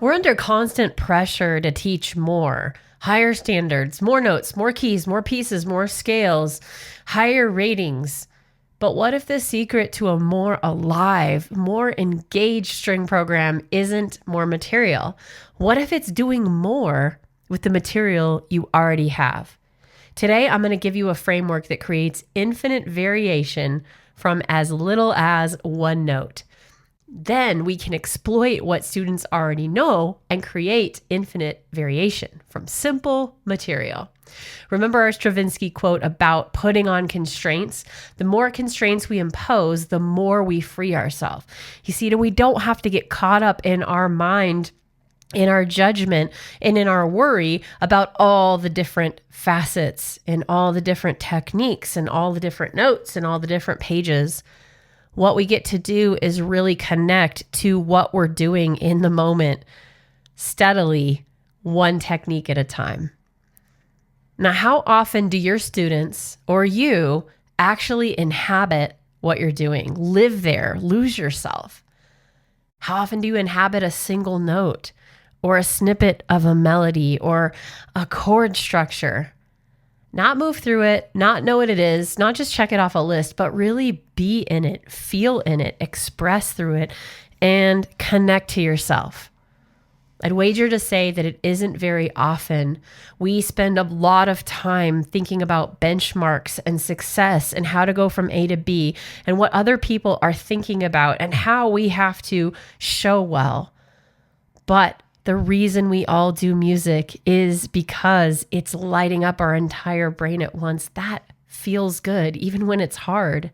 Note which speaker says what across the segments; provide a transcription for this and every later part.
Speaker 1: We're under constant pressure to teach more, higher standards, more notes, more keys, more pieces, more scales, higher ratings. But what if the secret to a more alive, more engaged string program isn't more material? What if it's doing more with the material you already have? Today, I'm going to give you a framework that creates infinite variation from as little as one note. Then we can exploit what students already know and create infinite variation from simple material. Remember our Stravinsky quote about putting on constraints? The more constraints we impose, the more we free ourselves. You see, we don't have to get caught up in our mind, in our judgment, and in our worry about all the different facets and all the different techniques and all the different notes and all the different pages. What we get to do is really connect to what we're doing in the moment, steadily, one technique at a time. Now, how often do your students or you actually inhabit what you're doing? Live there, lose yourself. How often do you inhabit a single note or a snippet of a melody or a chord structure? Not move through it, not know what it is, not just check it off a list, but really be in it, feel in it, express through it, and connect to yourself. I'd wager to say that it isn't very often. We spend a lot of time thinking about benchmarks and success and how to go from A to B and what other people are thinking about and how we have to show well. But the reason we all do music is because it's lighting up our entire brain at once. That feels good, even when it's hard.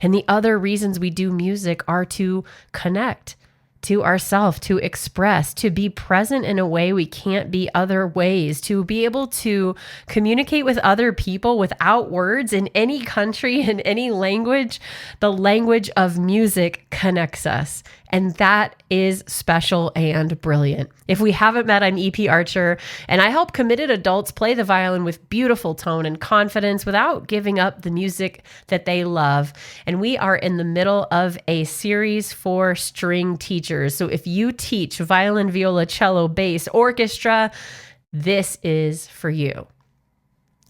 Speaker 1: And the other reasons we do music are to connect to ourselves, to express, to be present in a way we can't be other ways, to be able to communicate with other people without words in any country, in any language. The language of music connects us. And that is special and brilliant. If we haven't met, I'm EP Archer, and I help committed adults play the violin with beautiful tone and confidence without giving up the music that they love. And we are in the middle of a series for string teachers. So if you teach violin, viola, cello, bass, orchestra, this is for you.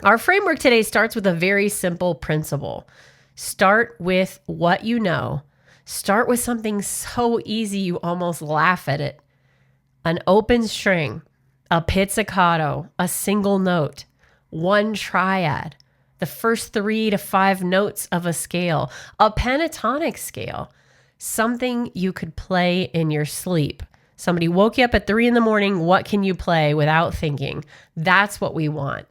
Speaker 1: Our framework today starts with a very simple principle. Start with what you know. Start with something so easy you almost laugh at it. An open string, a pizzicato, a single note, one triad, the first 3 to 5 notes of a scale, a pentatonic scale, something you could play in your sleep. Somebody woke you up at 3 a.m. What can you play without thinking? That's what we want.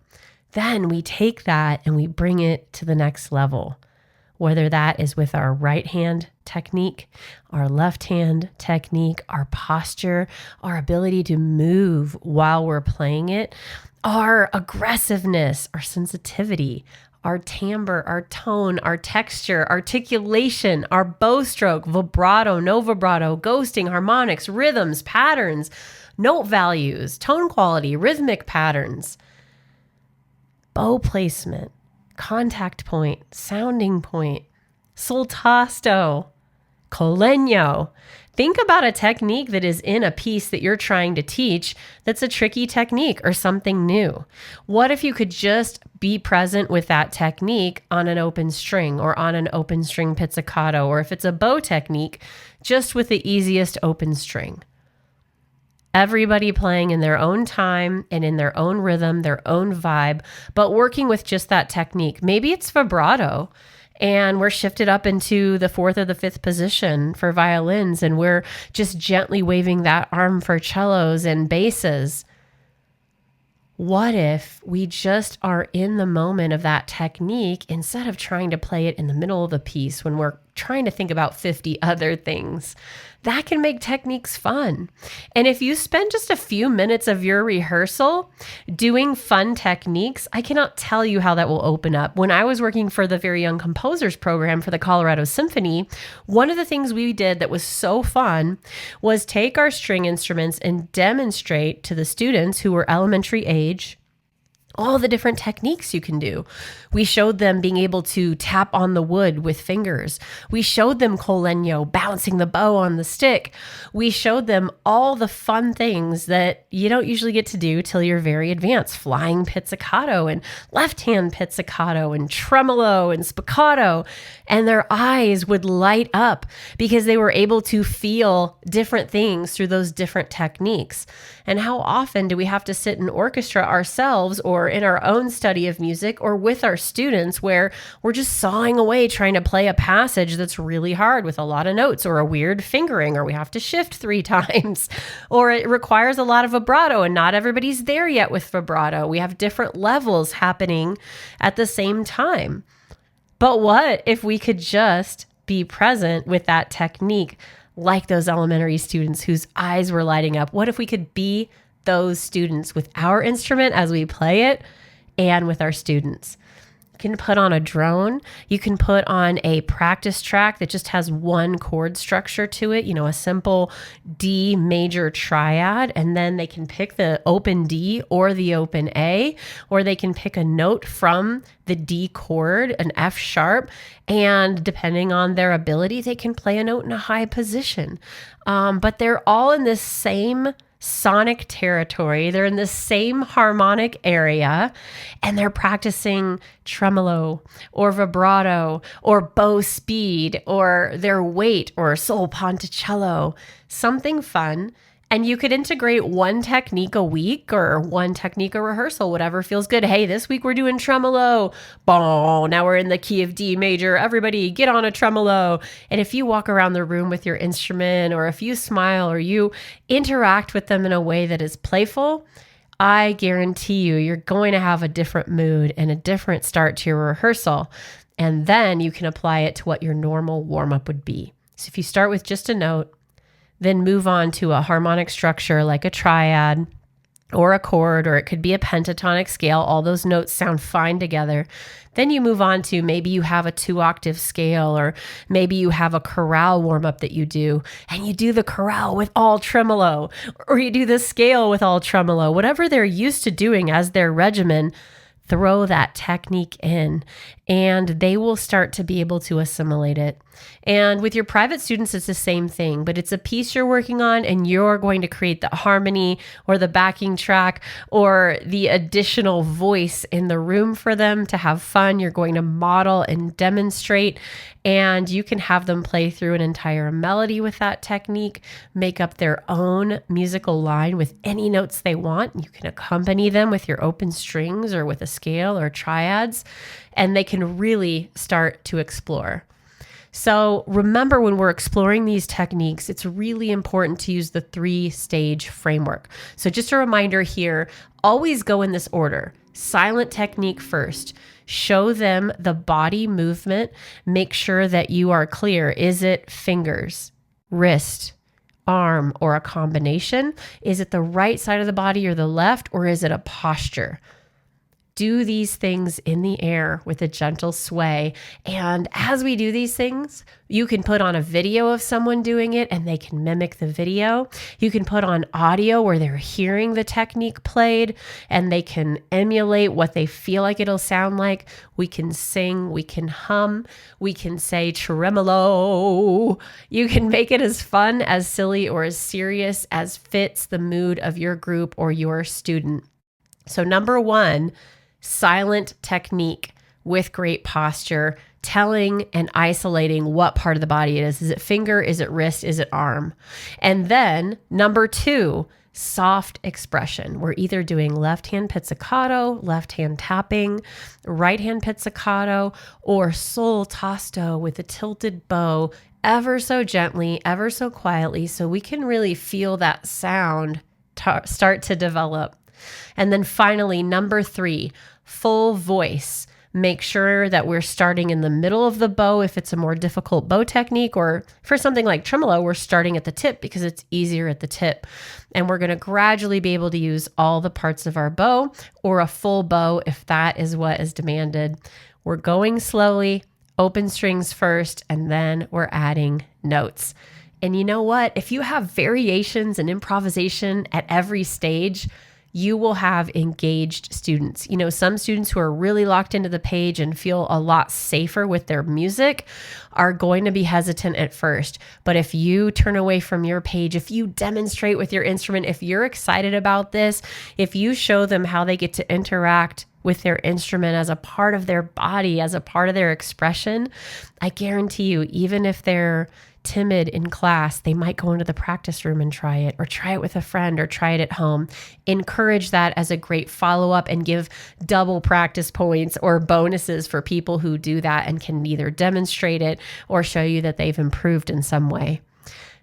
Speaker 1: Then we take that and we bring it to the next level. Whether that is with our right hand technique, our left hand technique, our posture, our ability to move while we're playing it, our aggressiveness, our sensitivity, our timbre, our tone, our texture, articulation, our bow stroke, vibrato, no vibrato, ghosting, harmonics, rhythms, patterns, note values, tone quality, rhythmic patterns, bow placement, contact point, sounding point, soltasto, colegno. Think about a technique that is in a piece that you're trying to teach that's a tricky technique or something new. What if you could just be present with that technique on an open string or on an open string pizzicato, or if it's a bow technique, just with the easiest open string? Everybody playing in their own time and in their own rhythm, their own vibe, but working with just that technique. Maybe it's vibrato and we're shifted up into the 4th or the 5th position for violins, and we're just gently waving that arm for cellos and basses. What if we just are in the moment of that technique instead of trying to play it in the middle of the piece when we're trying to think about 50 other things? That can make techniques fun. And if you spend just a few minutes of your rehearsal doing fun techniques, I cannot tell you how that will open up. When I was working for the Very Young Composers program for the Colorado Symphony, one of the things we did that was so fun was take our string instruments and demonstrate to the students who were elementary age all the different techniques you can do. We showed them being able to tap on the wood with fingers. We showed them col legno, bouncing the bow on the stick. We showed them all the fun things that you don't usually get to do till you're very advanced. Flying pizzicato and left-hand pizzicato and tremolo and spiccato. And their eyes would light up because they were able to feel different things through those different techniques. And how often do we have to sit in orchestra ourselves or in our own study of music or with our students where we're just sawing away trying to play a passage that's really hard with a lot of notes or a weird fingering, or we have to shift 3 times, or it requires a lot of vibrato and not everybody's there yet with vibrato. We have different levels happening at the same time. But what if we could just be present with that technique like those elementary students whose eyes were lighting up? What if we could be those students with our instrument as we play it and with our students? You can put on a drone. You can put on a practice track that just has one chord structure to it, a simple D major triad, and then they can pick the open D or the open A, or they can pick a note from the D chord, an F sharp, and depending on their ability, they can play a note in a high position. But they're all in this same sonic territory. They're in the same harmonic area, and they're practicing tremolo or vibrato or bow speed or their weight or sol ponticello, something fun. And you could integrate one technique a week or one technique a rehearsal, whatever feels good. Hey, this week we're doing tremolo. Boom, now we're in the key of D major. Everybody get on a tremolo. And if you walk around the room with your instrument, or if you smile or you interact with them in a way that is playful, I guarantee you're going to have a different mood and a different start to your rehearsal. And then you can apply it to what your normal warm-up would be. So if you start with just a note, then move on to a harmonic structure like a triad or a chord, or it could be a pentatonic scale. All those notes sound fine together. Then you move on to maybe you have a 2-octave scale, or maybe you have a chorale warm-up that you do, and you do the chorale with all tremolo, or you do the scale with all tremolo. Whatever they're used to doing as their regimen, throw that technique in, and they will start to be able to assimilate it. And with your private students, it's the same thing, but it's a piece you're working on, and you're going to create the harmony or the backing track or the additional voice in the room for them to have fun. You're going to model and demonstrate, and you can have them play through an entire melody with that technique, make up their own musical line with any notes they want. You can accompany them with your open strings or with a scale or triads, and they can really start to explore. So remember, when we're exploring these techniques, it's really important to use the 3-stage framework. So just a reminder here, always go in this order. Silent technique first. Show them the body movement. Make sure that you are clear. Is it fingers, wrist, arm, or a combination? Is it the right side of the body or the left, or is it a posture? Do these things in the air with a gentle sway. And as we do these things, you can put on a video of someone doing it and they can mimic the video. You can put on audio where they're hearing the technique played and they can emulate what they feel like it'll sound like. We can sing, we can hum, we can say tremolo. You can make it as fun, as silly, or as serious as fits the mood of your group or your student. So number 1, silent technique with great posture, telling and isolating what part of the body it is. Is it finger? Is it wrist? Is it arm? And then number 2, soft expression. We're either doing left hand pizzicato, left hand tapping, right hand pizzicato, or sol tasto with a tilted bow, ever so gently, ever so quietly, so we can really feel that sound start to develop. And then finally, number 3, full voice. Make sure that we're starting in the middle of the bow if it's a more difficult bow technique, or for something like tremolo, we're starting at the tip because it's easier at the tip. And we're going to gradually be able to use all the parts of our bow, or a full bow if that is what is demanded. We're going slowly, open strings first, and then we're adding notes. And you know what? If you have variations and improvisation at every stage, you will have engaged students. Some students who are really locked into the page and feel a lot safer with their music are going to be hesitant at first. But if you turn away from your page, if you demonstrate with your instrument, if you're excited about this, if you show them how they get to interact with their instrument as a part of their body, as a part of their expression, I guarantee you, even if they're timid in class, they might go into the practice room and try it, or try it with a friend, or try it at home. Encourage that as a great follow-up, and give double practice points or bonuses for people who do that and can either demonstrate it or show you that they've improved in some way.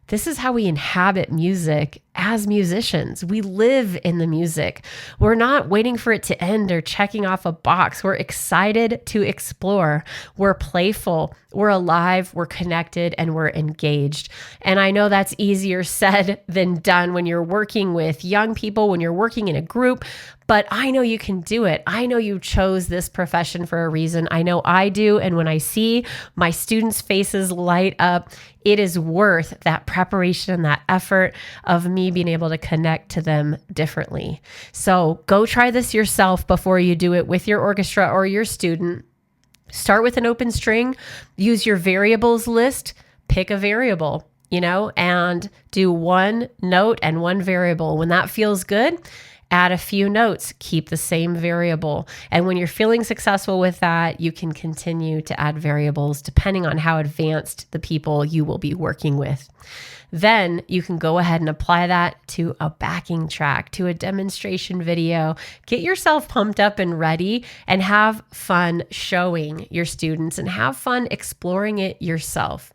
Speaker 1: This is how we inhabit music as musicians. We live in the music. We're not waiting for it to end or checking off a box. We're excited to explore. We're playful. We're alive. We're connected, and we're engaged. And I know that's easier said than done when you're working with young people, when you're working in a group, but I know you can do it. I know you chose this profession for a reason. I know I do. And when I see my students' faces light up, it is worth that preparation and that effort of me being able to connect to them differently. So go try this yourself before you do it with your orchestra or your student. Start with an open string, use your variables list, pick a variable, and do one note and one variable. When that feels good, add a few notes, keep the same variable. And when you're feeling successful with that, you can continue to add variables depending on how advanced the people you will be working with. Then you can go ahead and apply that to a backing track, to a demonstration video. Get yourself pumped up and ready, and have fun showing your students, and have fun exploring it yourself.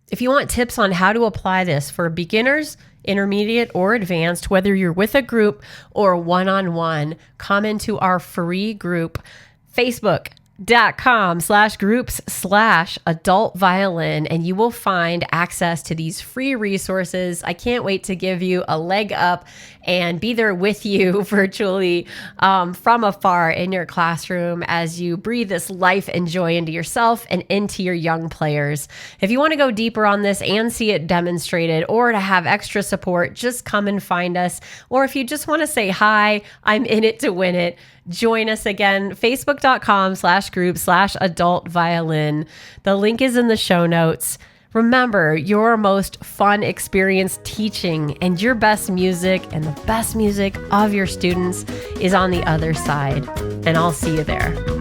Speaker 1: If you want tips on how to apply this for beginners, intermediate, or advanced, whether you're with a group or one-on-one, come into our free group, facebook.com/groups/adult violin, and you will find access to these free resources. I can't wait to give you a leg up and be there with you virtually from afar in your classroom as you breathe this life and joy into yourself and into your young players. If you want to go deeper on this and see it demonstrated, or to have extra support, just come and find us. Or if you just want to say, hi, I'm in it to win it, join us again, facebook.com/group/adult violin. The link is in the show notes. Remember, your most fun experience teaching and your best music and the best music of your students is on the other side. And I'll see you there.